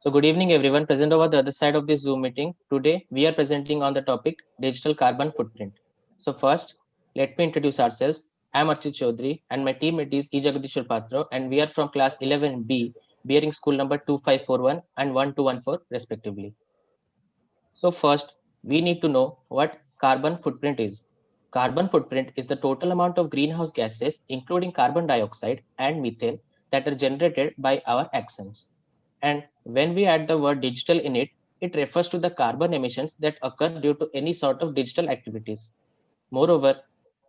So good evening everyone present over the other side of this Zoom meeting. Today we are presenting on the topic digital carbon footprint. So first, let me introduce ourselves. I am Archit Chaudhary and my teammate is E. Jagadishwar Patro and we are from class 11B, bearing school number 2541 and 1214 respectively. So first, we need to know what carbon footprint is. Carbon footprint is the total amount of greenhouse gases, including carbon dioxide and methane, that are generated by our actions. And when we add the word digital in it, it refers to the carbon emissions that occur due to any sort of digital activities. Moreover,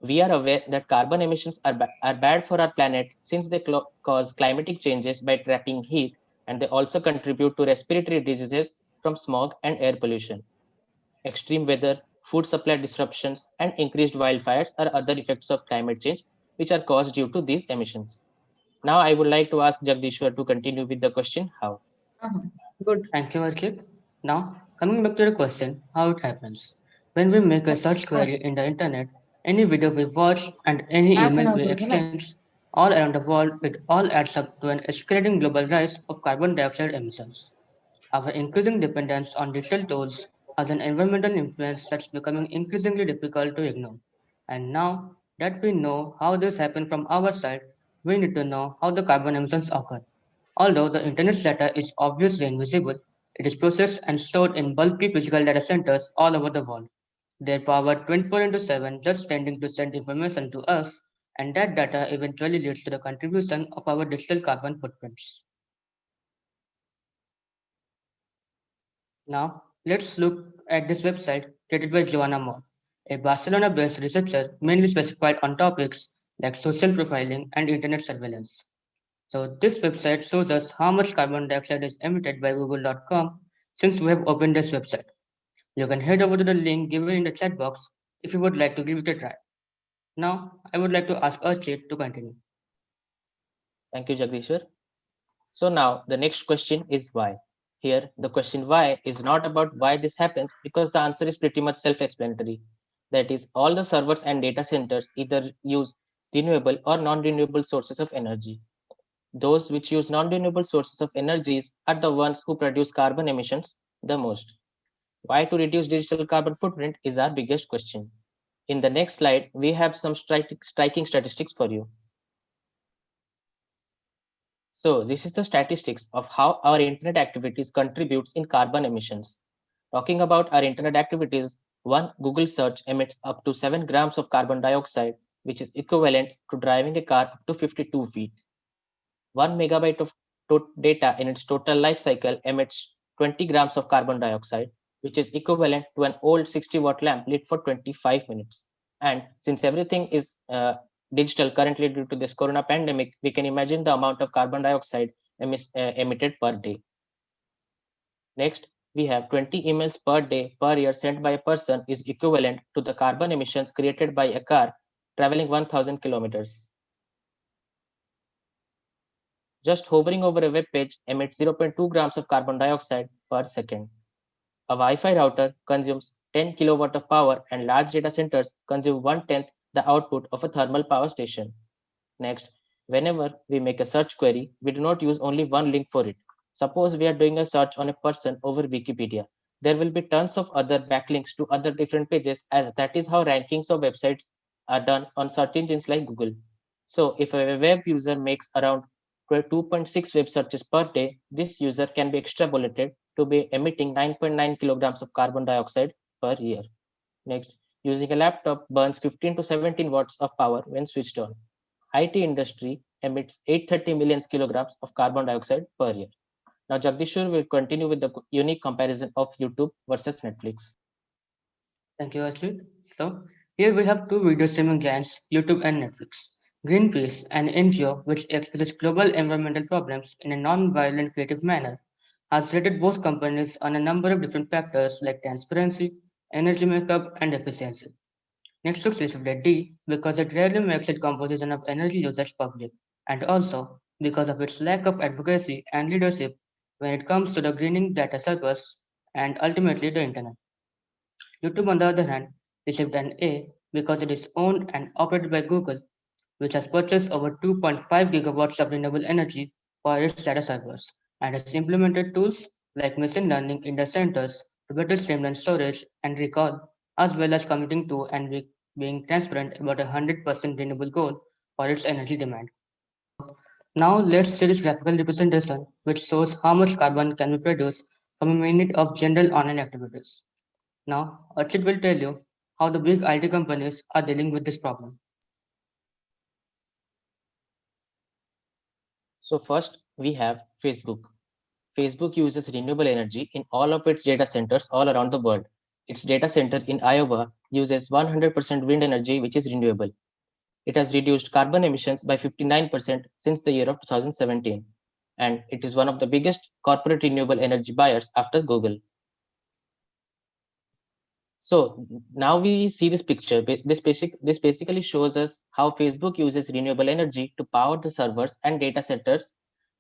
we are aware that carbon emissions are bad for our planet since they cause climatic changes by trapping heat, and they also contribute to respiratory diseases from smog and air pollution. Extreme weather, food supply disruptions, and increased wildfires are other effects of climate change which are caused due to these emissions. Now, I would like to ask Jagdishwar to continue with the question how. Uh-huh. Good, thank you, Archit. Now, coming back to the question, how it happens. When we make a search query in the internet, any video we watch and any email we exchange, all around the world, it all adds up to an escalating global rise of carbon dioxide emissions. Our increasing dependence on digital tools has an environmental influence that's becoming increasingly difficult to ignore. And now that we know how this happened from our side, we need to know how the carbon emissions occur. Although the Internet's data is obviously invisible, it is processed and stored in bulky physical data centers all over the world. Their power 24 into 7 just tending to send information to us, and that data eventually leads to the contribution of our digital carbon footprints. Now, let's look at this website created by Joanna Moore, a Barcelona based researcher mainly specified on topics like social profiling and internet surveillance. So, this website shows us how much carbon dioxide is emitted by Google.com since we have opened this website. You can head over to the link given in the chat box if you would like to give it a try. Now, I would like to ask Archit to continue. Thank you, Jagdishwar. So now the next question is why. Here, the question why is not about why this happens because the answer is pretty much self-explanatory. That is, all the servers and data centers either use renewable or non-renewable sources of energy. Those which use non-renewable sources of energies are the ones who produce carbon emissions the most. Why to reduce digital carbon footprint is our biggest question. In the next slide, we have some striking statistics for you. So this is the statistics of how our internet activities contributes in carbon emissions. Talking about our internet activities, one Google search emits up to 7 grams of carbon dioxide, which is equivalent to driving a car up to 52 feet. 1 megabyte of data in its total life cycle emits 20 grams of carbon dioxide, which is equivalent to an old 60-watt lamp lit for 25 minutes. And since everything is digital currently due to this corona pandemic, we can imagine the amount of carbon dioxide emitted per day. Next, we have 20 emails per day per year sent by a person is equivalent to the carbon emissions created by a car traveling 1000 kilometers. Just hovering over a web page emits 0.2 grams of carbon dioxide per second. A Wi-Fi router consumes 10 kilowatt of power and large data centers consume one-tenth the output of a thermal power station. Next, whenever we make a search query, we do not use only one link for it. Suppose we are doing a search on a person over Wikipedia. There will be tons of other backlinks to other different pages, as that is how rankings of websites are done on search engines like Google. So if a web user makes around 2.6 web searches per day, this user can be extrapolated to be emitting 9.9 kilograms of carbon dioxide per year. Next, using a laptop burns 15 to 17 watts of power when switched on. IT industry emits 830 million kilograms of carbon dioxide per year. Now, Jagdishwar will continue with the unique comparison of YouTube versus Netflix. Thank you, Archit. So, here we have two video streaming giants, YouTube and Netflix. Greenpeace, an NGO which exposes global environmental problems in a non-violent creative manner, has rated both companies on a number of different factors like transparency, energy makeup, and efficiency. Netflix received a D because it rarely makes its composition of energy usage public, and also because of its lack of advocacy and leadership when it comes to the greening data servers and ultimately the internet. YouTube, on the other hand, received an A because it is owned and operated by Google, which has purchased over 2.5 gigawatts of renewable energy for its data servers. and has implemented tools like machine learning in the centers to better streamline storage and recall, as well as committing to and being transparent about a 100% renewable goal for its energy demand. Now let's see this graphical representation which shows how much carbon can be produced from a minute of general online activities. Now, Archit will tell you how the big IT companies are dealing with this problem. So first we have Facebook. Facebook uses renewable energy in all of its data centers all around the world. Its data center in Iowa uses 100% wind energy, which is renewable. It has reduced carbon emissions by 59% since the year of 2017, and it is one of the biggest corporate renewable energy buyers after Google. So now we see this picture. This basically shows us how Facebook uses renewable energy to power the servers and data centers,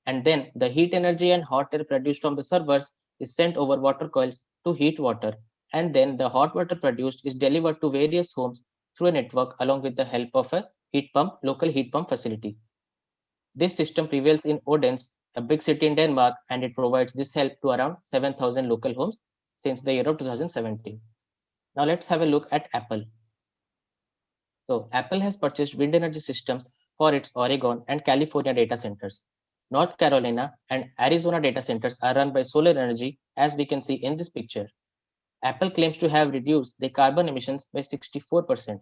and then the heat energy and hot air produced from the servers is sent over water coils to heat water, and then the hot water produced is delivered to various homes through a network along with the help of a local heat pump facility. This system prevails in Odense, a big city in Denmark, and it provides this help to around 7,000 local homes since the year of 2017. Now let's have a look at Apple. So Apple has purchased wind energy systems for its Oregon and California data centers. North Carolina and Arizona data centers are run by solar energy, as we can see in this picture. Apple claims to have reduced the carbon emissions by 64%.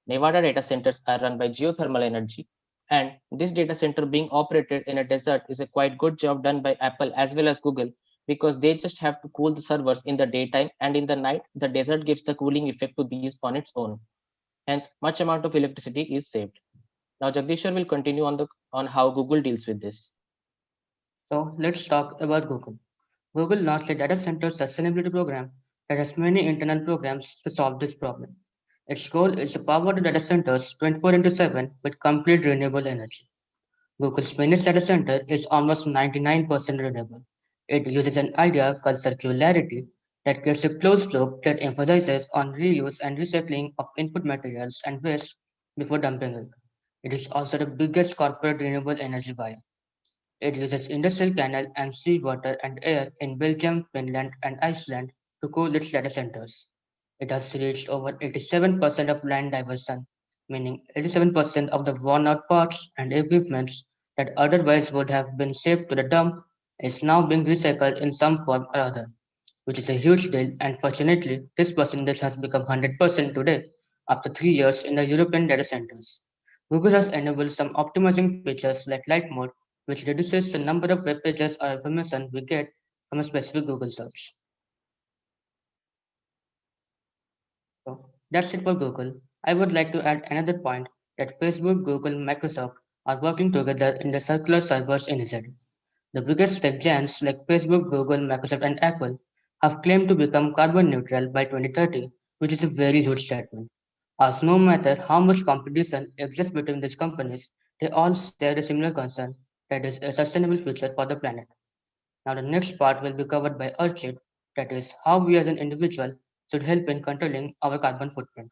Nevada data centers are run by geothermal energy, and this data center being operated in a desert is a quite good job done by Apple as well as Google, because they just have to cool the servers in the daytime, and in the night the desert gives the cooling effect to these on its own. Hence, much amount of electricity is saved. Now Jagdishwar will continue on how Google deals with this. So let's talk about Google. Google launched a data center sustainability program that has many internal programs to solve this problem. Its goal is to power the data centers 24 into 7 with complete renewable energy. Google's Phoenix data center is almost 99% renewable. It uses an idea called circularity that creates a closed loop that emphasizes on reuse and recycling of input materials and waste before dumping it. It is also the biggest corporate renewable energy buyer. It uses industrial canal and seawater and air in Belgium, Finland, and Iceland to cool its data centers. It has reached over 87% of land diversion, meaning 87% of the worn out parts and equipments that otherwise would have been shipped to the dump is now being recycled in some form or other, which is a huge deal, and fortunately, this percentage has become 100% today after 3 years in the European data centers. Google has enabled some optimizing features like light mode, which reduces the number of web pages or information we get from a specific Google search. So that's it for Google. I would like to add another point that Facebook, Google, Microsoft are working together in the Circular Servers initiative. The biggest tech giants like Facebook, Google, Microsoft, and Apple have claimed to become carbon neutral by 2030, which is a very huge statement. As no matter how much competition exists between these companies, they all share a similar concern that is a sustainable future for the planet. Now, the next part will be covered by Archit, that is, how we as an individual should help in controlling our carbon footprint.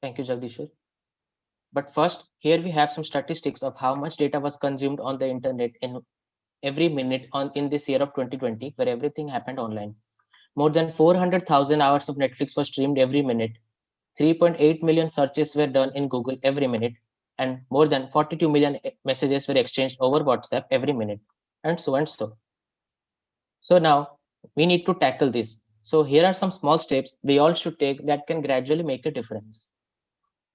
Thank you, Jagdishwar. But first, here we have some statistics of how much data was consumed on the internet in every minute in this year of 2020, where everything happened online. More than 400,000 hours of Netflix were streamed every minute. 3.8 million searches were done in Google every minute, and more than 42 million messages were exchanged over WhatsApp every minute, and so and so. So now we need to tackle this. So here are some small steps we all should take that can gradually make a difference.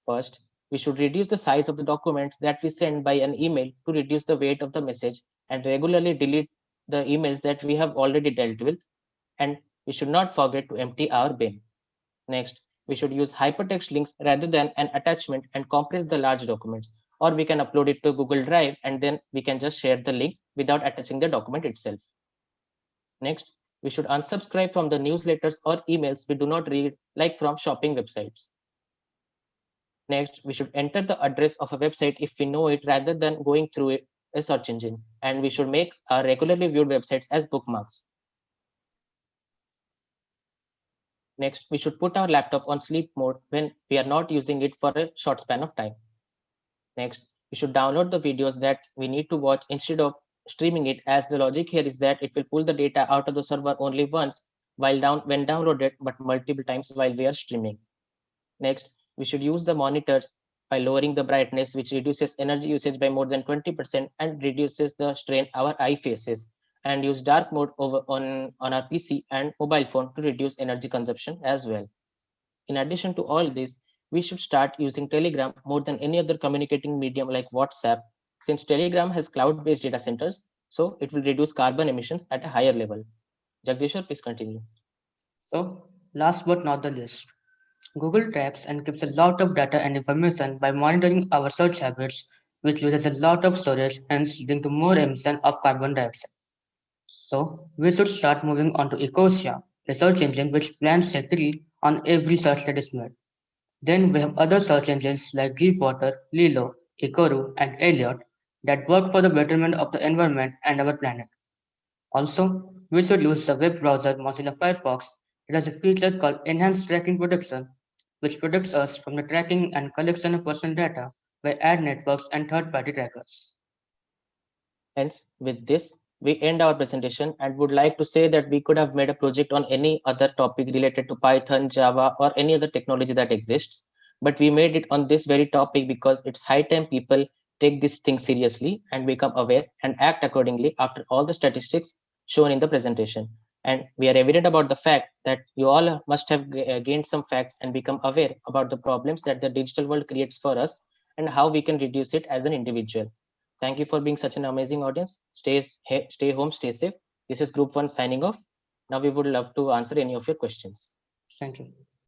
First, we should reduce the size of the documents that we send by an email to reduce the weight of the message, and regularly delete the emails that we have already dealt with. And we should not forget to empty our bin. Next, we should use hypertext links rather than an attachment and compress the large documents, or we can upload it to Google Drive and then we can just share the link without attaching the document itself. Next, we should unsubscribe from the newsletters or emails we do not read, like from shopping websites. Next, we should enter the address of a website if we know it rather than going through a search engine. And we should make our regularly viewed websites as bookmarks. Next, we should put our laptop on sleep mode when we are not using it for a short span of time. Next, we should download the videos that we need to watch instead of streaming it, as the logic here is that it will pull the data out of the server only once when downloaded, but multiple times while we are streaming. Next, we should use the monitors by lowering the brightness, which reduces energy usage by more than 20% and reduces the strain our eye faces, and use dark mode on our PC and mobile phone to reduce energy consumption as well. In addition to all this, we should start using Telegram more than any other communicating medium like WhatsApp, since Telegram has cloud-based data centers, so it will reduce carbon emissions at a higher level. Jagdishwar, please continue. So, last but not the least, Google tracks and keeps a lot of data and information by monitoring our search habits, which uses a lot of storage, hence leading to more emission of carbon dioxide. So, we should start moving on to Ecosia, a search engine which plans safely on every search that is made. Then we have other search engines like Deepwater, Lilo, Ikoru, and Elliot that work for the betterment of the environment and our planet. Also, we should use the web browser Mozilla Firefox. It has a feature called Enhanced Tracking Protection, which protects us from the tracking and collection of personal data by ad networks and third-party trackers. Hence, with this, we end our presentation and would like to say that we could have made a project on any other topic related to Python, Java, or any other technology that exists. But we made it on this very topic because it's high time people take this thing seriously and become aware and act accordingly after all the statistics shown in the presentation. And we are evident about the fact that you all must have gained some facts and become aware about the problems that the digital world creates for us and how we can reduce it as an individual. Thank you for being such an amazing audience. Stay home, stay safe. This is Group 1 signing off. Now we would love to answer any of your questions. Thank you.